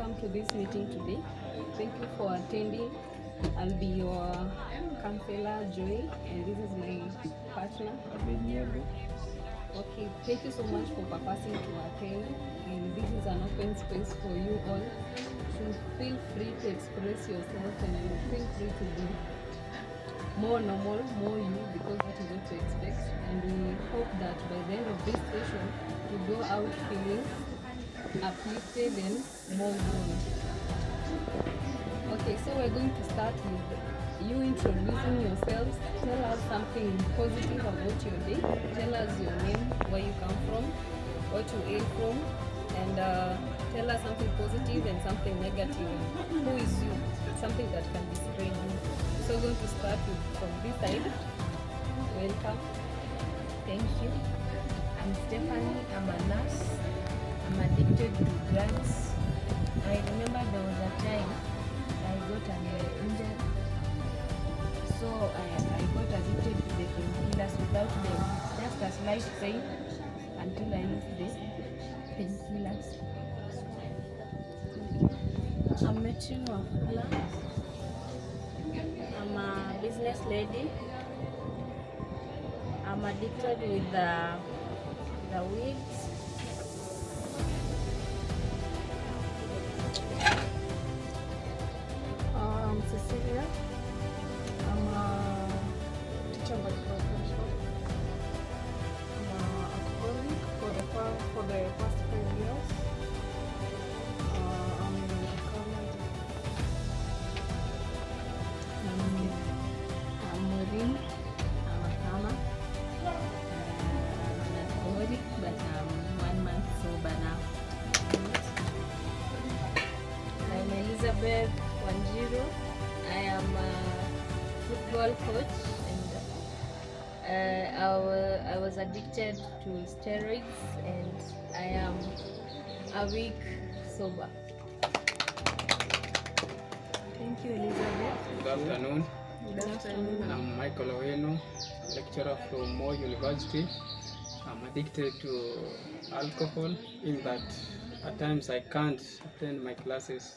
welcome to this meeting today. Thank you for attending. I'll be your counselor, Joy, and this is my partner, Abednego. Okay, thank you so much for purposing to attend, and this is an open space for you all. So feel free to express yourself and feel free to be more normal, more you, because that is what to expect. And we hope that by the end of this session, you go out feeling uplifted and more grown. Okay, so we're going to start with you introducing yourselves. Tell us something positive about your day. Tell us your name, where you come from, what you hail from, and tell us something positive and something negative. Who is you? Something that can describe you. So we're going to start with from this side. Welcome. Thank you. I'm Stephany. I'm a nurse. I'm addicted to drugs. I remember there was a time I got an injury. So I got addicted to the painkillers without them. Just a slight pain until I used the painkillers. I'm Metrine Nabwile. I'm a business lady. I'm addicted with the weeds. I'm Cecilia. I'm a teacher by profession. I'm an alcoholic for the past 5 years. I'm in recovery. I'm Maureen. I'm a farmer. I'm an alcoholic, but I'm 1 month sober now. I'm wanjiru. I am a football coach, and I was addicted to steroids, and I am a week sober. Thank you, Elizabeth. Good afternoon. Good afternoon. I'm Owino, lecturer from Moore University. I'm addicted to alcohol in that at times I can't attend my classes.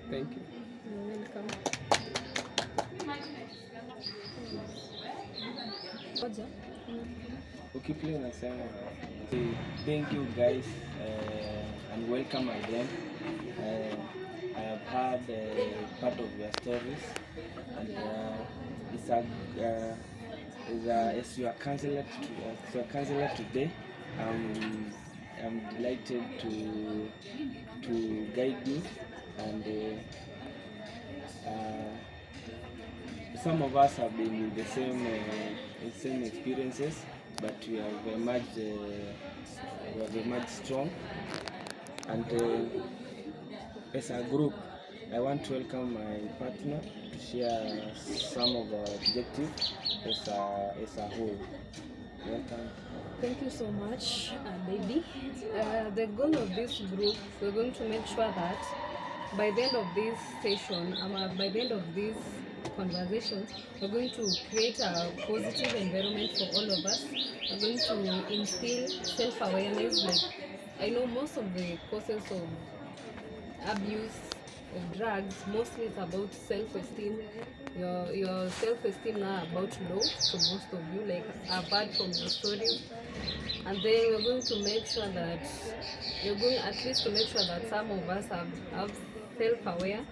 Thank you. You're welcome. Oja. Ukipia nasema thank you guys and welcome again. I have heard part of your stories, and as your counselor today, I'm delighted to guide you, and some of us have been with the same experiences, but we have emerged strong. And as a group, I want to welcome my partner to share some of our objectives as a whole. Welcome. Thank you so much, baby. The goal of this group, we're going to make sure that by the end of this session, by the end of these conversations, we're going to create a positive environment for all of us. We're going to instill self-awareness. Like, I know most of the causes of abuse of drugs, mostly it's about self-esteem. Your self-esteem now about low to most of you, like I've heard from your stories. And then we're going to make sure that some of us have self-aware,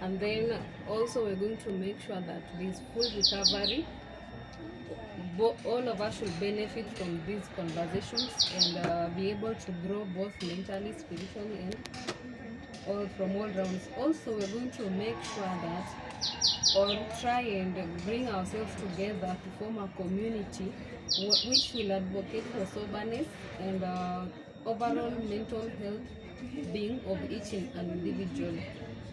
and then also we're going to make sure that there's full recovery. All of us should benefit from these conversations and be able to grow both mentally, spiritually, and all from all rounds. Also, we're going to make sure that, or try and bring ourselves together to form a community which will advocate for soberness and overall mental health being of each individual.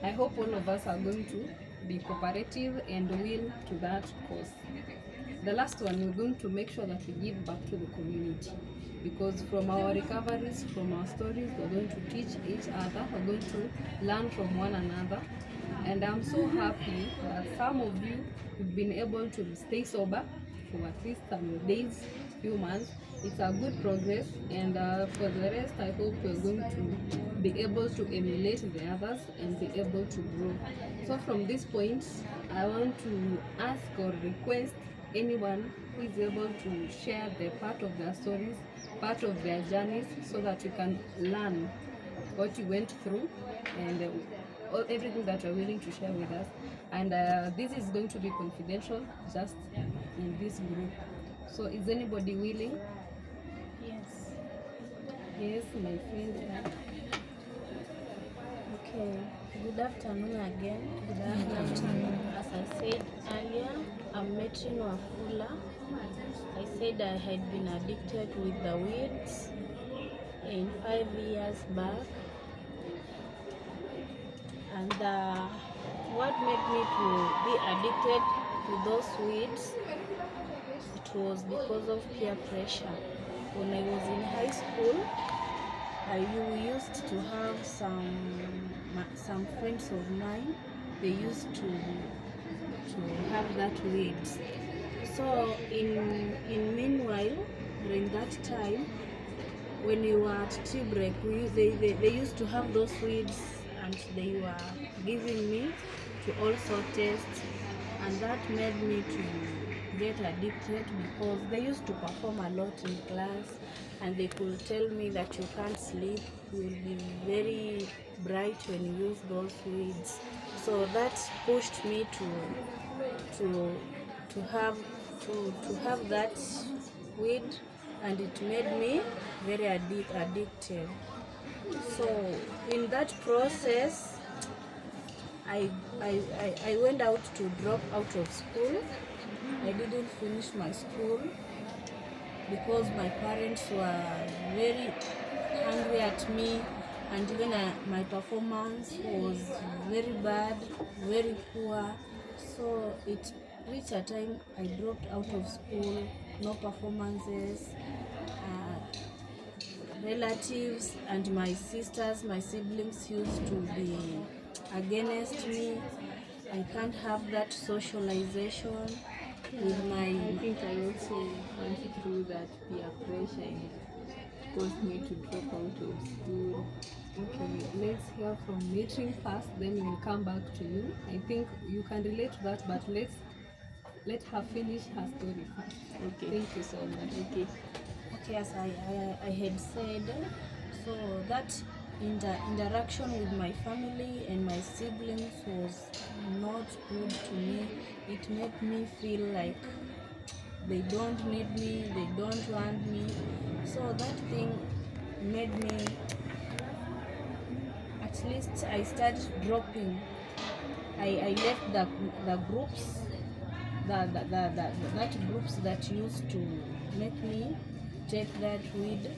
I hope all of us are going to be cooperative and will to that cause. The last one, we're going to make sure that we give back to the community, because from our recoveries, from our stories, we're going to teach each other, we're going to learn from one another. And I'm so happy that some of you have been able to stay sober for at least some days, few months, it's a good progress, and for the rest, I hope we're going to be able to emulate the others and be able to grow. So from this point, I want to ask or request anyone who is able to share their part of their stories, part of their journeys, so that we can learn what you went through and everything that you're willing to share with us. And this is going to be confidential, just in this group. So is anybody willing? Yes. Yes, my friend. Okay. Good afternoon again. Good afternoon. As I said earlier, I'm Metrine Nabwile. I said I had been addicted with the weeds in 5 years back. And what made me to be addicted to those weeds, it was because of peer pressure. When I was in high school, we used to have some friends of mine. They used to have that weeds. So in meanwhile, during that time, when we were at tea break, they used to have those weeds, and they were giving me to also taste, and that made me to get addicted, because they used to perform a lot in class, and they could tell me that you can't sleep, you will be very bright when you use those weeds. So that pushed me to have that weed, and it made me very addicted. So in that process, I went out to drop out of school. I didn't finish my school because my parents were very angry at me, and even my performance was very bad, very poor. So it reached a time I dropped out of school, no performances. Relatives and my sisters, my siblings used to be against me. I can't have that socialization with my... I think I also went through that peer pressure, and it caused me to drop out of school. Okay, let's hear from Metrine first, then we will come back to you. I think you can relate to that, but let her finish her story first. Okay. Thank you so much. Okay. Okay, as I had said, so that interaction with my family and my siblings was not good to me. It made me feel like they don't need me, they don't want me. So that thing made me, at least I started dropping. I left the groups, that groups that used to make me take that weed,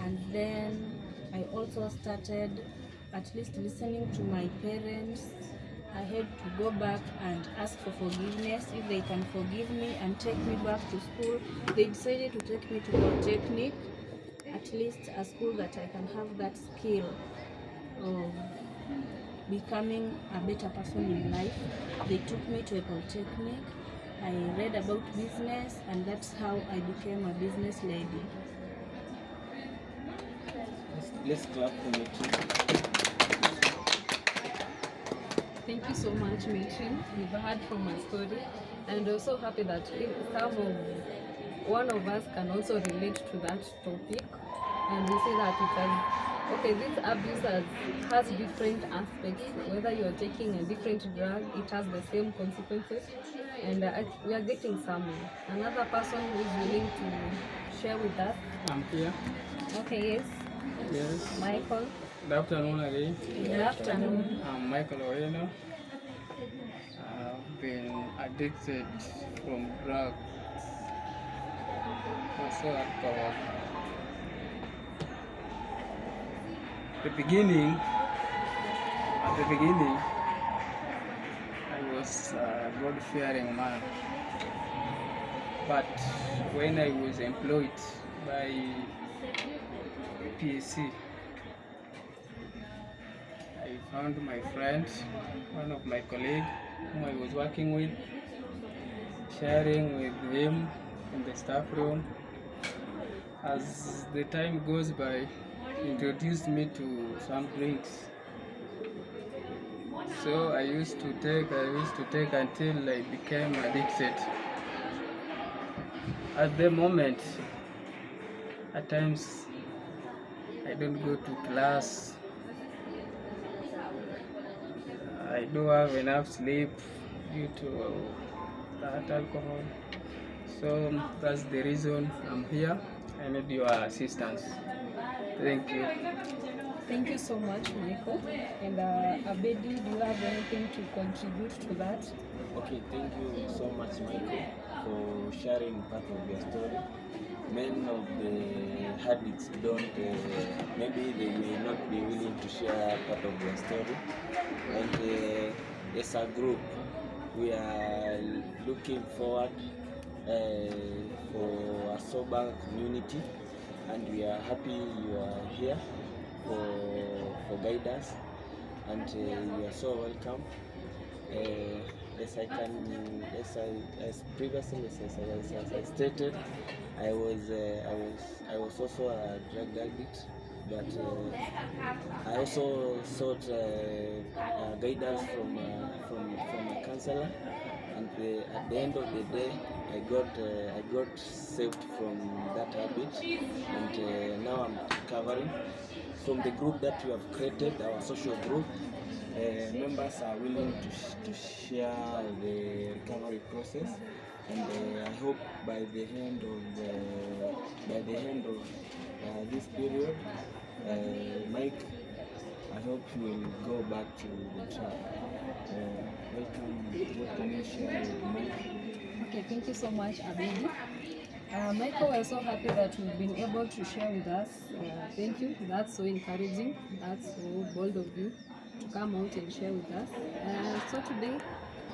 and then I also started at least listening to my parents. I had to go back and ask for forgiveness, if they can forgive me and take me back to school. They decided to take me to Polytechnic, at least a school that I can have that skill of becoming a better person in life. They took me to a Polytechnic. I read about business, and that's how I became a business lady. Let's clap for me. Thank you so much, Metrine. We've heard from my story, and we're so happy that one of us can also relate to that topic, and we say that it has... Okay, this abuse has different aspects. Whether you're taking a different drug, it has the same consequences, and we are getting somewhere. Another person who is willing to share with us. I'm here. Okay, yes. Yes. Michael. Good afternoon again. Good afternoon. I'm Michael Owino. I've been addicted from drugs, also alcohol. At the beginning, I was a God-fearing man. But when I was employed by PSC, I found my friend, one of my colleagues whom I was working with, sharing with him in the staff room. as the time goes by, introduced me to some drinks. So I used to take until I became addicted. At the moment, at times I don't go to class. I don't have enough sleep due to that alcohol. So that's the reason I'm here. I need your assistance. Thank you. Thank you so much, Michael. And Abedi, do you have anything to contribute to that? Okay, thank you so much, Michael, for sharing part of your story. Many of the addicts don't, maybe they may not be willing to share part of their story. And as a group, we are looking forward for a sober community, and we are happy you are here for guidance, and you are so welcome. As previously as I stated, I was also a drug addict, but I also sought guidance from a counselor, and at the end of the day, I got saved from that habit, and now I'm recovering. From the group that we have created, our social group, members are willing to share the recovery process, and I hope by the end of this period, Mike, I hope you will go back to the track. What can you share with Mike? Okay, thank you so much, Abedi. Michael, we're so happy that you've been able to share with us. Thank you. That's so encouraging. That's so bold of you to come out and share with us. So today,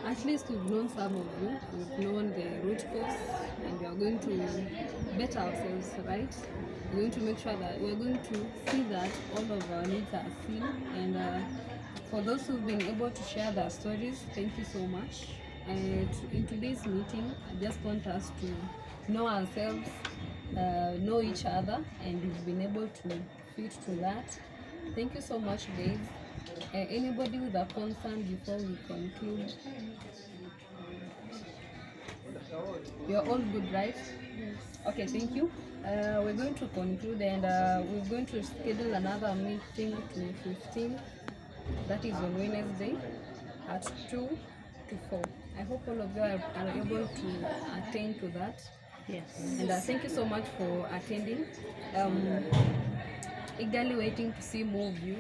at least we've known some of you. We've known the root cause, and we are going to better ourselves, right? We're going to make sure that we're going to see that all of our needs are seen. And for those who've been able to share their stories, thank you so much. And in today's meeting, I just want us to know ourselves, know each other, and we've been able to fit to that. Thank you so much, guys. Anybody with a concern before we conclude? You're all good, right? Yes. Okay, thank you. We're going to conclude, and we're going to schedule another meeting to 15. That is on Wednesday at 2 to 4. I hope all of you are able to attend to that. Yes. And thank you so much for attending. Eagerly waiting to see more of you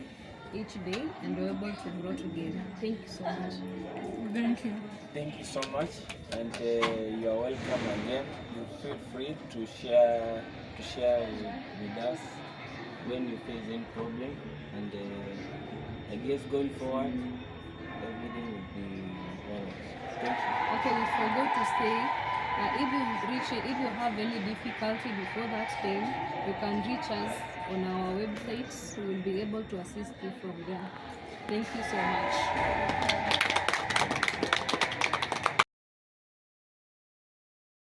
each day, and we're able to grow together. Thank you so much. Thank you. Thank you so much, and you are welcome again. You feel free to share with us when you face any problem, and I guess going forward, everything will be well. Thank you. Okay, we forgot to say, if you have any difficulty before that time, you can reach us on our website. We will be able to assist you from there. Thank you so much.